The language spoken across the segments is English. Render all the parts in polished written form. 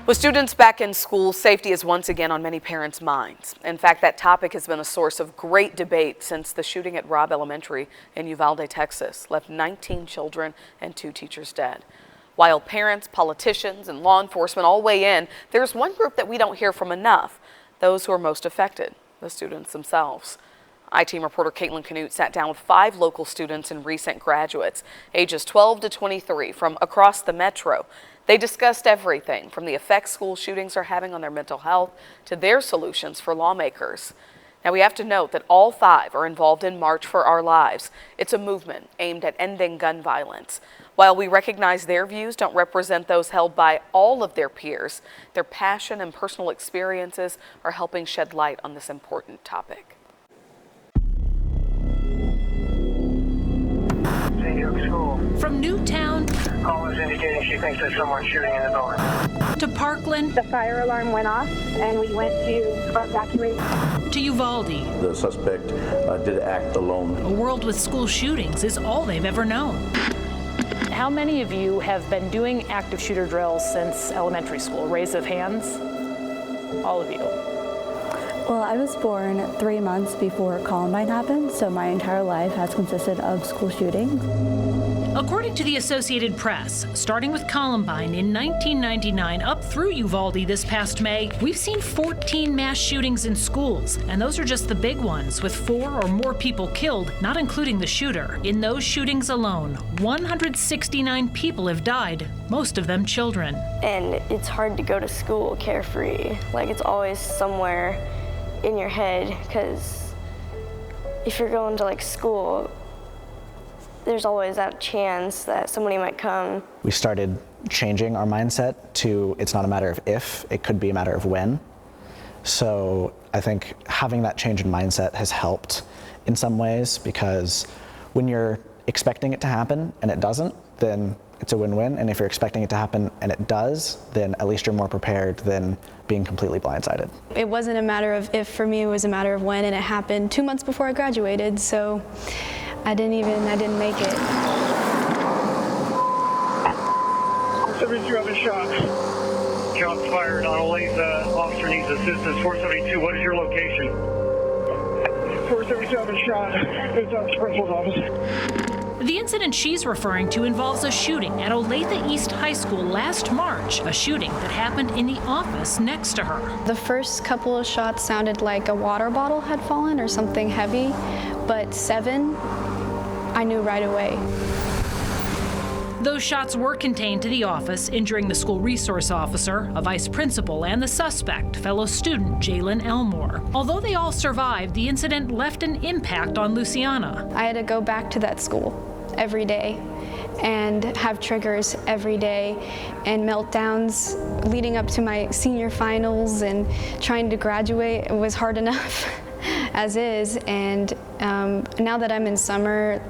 With students back in school, safety is once again on many parents' minds. In fact, that topic has been a source of great debate since the shooting at Robb Elementary in Uvalde, Texas, left 19 children and 2 teachers dead. While parents, politicians, and law enforcement all weigh in, there's one group that we don't hear from enough: those who are most affected, the students themselves. I-Team reporter Caitlin Canute sat down with 5 local students and recent graduates, ages 12 to 23, from across the metro. They discussed everything from the effects school shootings are having on their mental health to their solutions for lawmakers. Now, we have to note that all 5 are involved in March for Our Lives. It's a movement aimed at ending gun violence. While we recognize their views don't represent those held by all of their peers, their passion and personal experiences are helping shed light on this important topic. From Newtown Call is indicating she thinks there's someone shooting in the building. to Parkland The fire alarm went off and we went to evacuate. to Uvalde, The suspect did act alone. a world with school shootings is all they've ever known. How many of you have been doing active shooter drills since elementary school? Raise of hands. All of you. Well, I was born 3 months before Columbine happened, so my entire life has consisted of school shootings. According to the Associated Press, starting with Columbine in 1999 up through Uvalde this past May, we've seen 14 mass shootings in schools, and those are just the big ones, with 4 or more people killed, not including the shooter. In those shootings alone, 169 people have died, most of them children. And it's hard to go to school carefree. Like, it's always somewhere in your head, because if you're going to school, there's always that chance that somebody might come. We started changing our mindset to it's not a matter of if, it could be a matter of when. So I think having that change in mindset has helped in some ways, because when you're expecting it to happen and it doesn't, then it's a win-win. And if you're expecting it to happen and it does, then at least you're more prepared than being completely blindsided. It wasn't a matter of if for me, it was a matter of when, and it happened 2 months before I graduated, so I didn't make it. 472 have been shot. Shots fired on Olathe. Officer needs assistance. 472, what is your location? 472 have been shot. It's at the principal's office. The incident she's referring to involves a shooting at Olathe East High School last March, a shooting that happened in the office next to her. The first couple of shots sounded like a water bottle had fallen or something heavy, but 7, I knew right away. Those shots were contained to the office, injuring the school resource officer, a vice principal, and the suspect, fellow student Jalen Elmore. Although they all survived, the incident left an impact on Luciana. I had to go back to that school every day and have triggers every day and meltdowns leading up to my senior finals, and trying to graduate was hard enough as is, and now that I'm in summer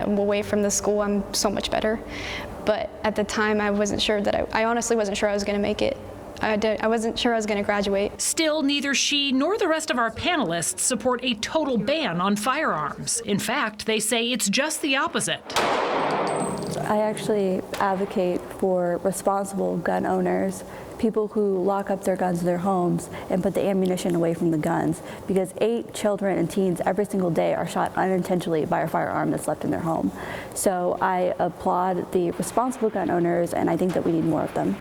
away from the school, I'm so much better. But at the time, I wasn't sure that I honestly wasn't sure I was going to make it. I wasn't sure I was going to graduate. Still, neither she nor the rest of our panelists support a total ban on firearms. In fact, they say it's just the opposite. I actually advocate for responsible gun owners, people who lock up their guns in their homes and put the ammunition away from the guns, because 8 children and teens every single day are shot unintentionally by a firearm that's left in their home. So I applaud the responsible gun owners, and I think that we need more of them.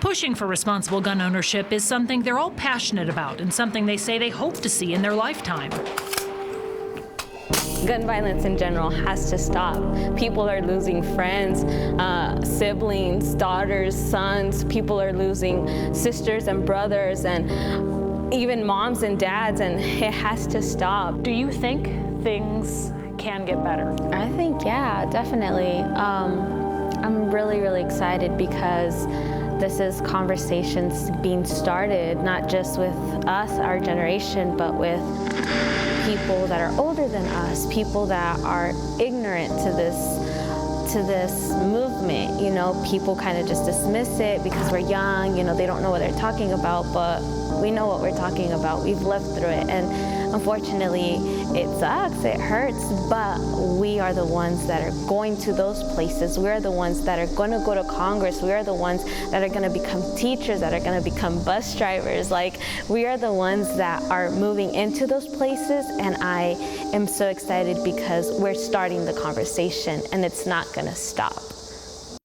Pushing for responsible gun ownership is something they're all passionate about, and something they say they hope to see in their lifetime. Gun violence in general has to stop. People are losing friends, siblings, daughters, sons. People are losing sisters and brothers, and even moms and dads, and it has to stop. Do you think things can get better? I think, yeah, definitely. I'm really, really excited because this is conversations being started, not just with us, our generation, but with people that are older than us, people that are ignorant to this movement. You know, people kind of just dismiss it because we're young, you know, they don't know what they're talking about, but we know what we're talking about. We've lived through it, and unfortunately, it sucks, it hurts, but we are the ones that are going to those places. We are the ones that are going to go to Congress. We are the ones that are going to become teachers, that are going to become bus drivers. Like, we are the ones that are moving into those places, and I am so excited because we're starting the conversation and it's not going to stop.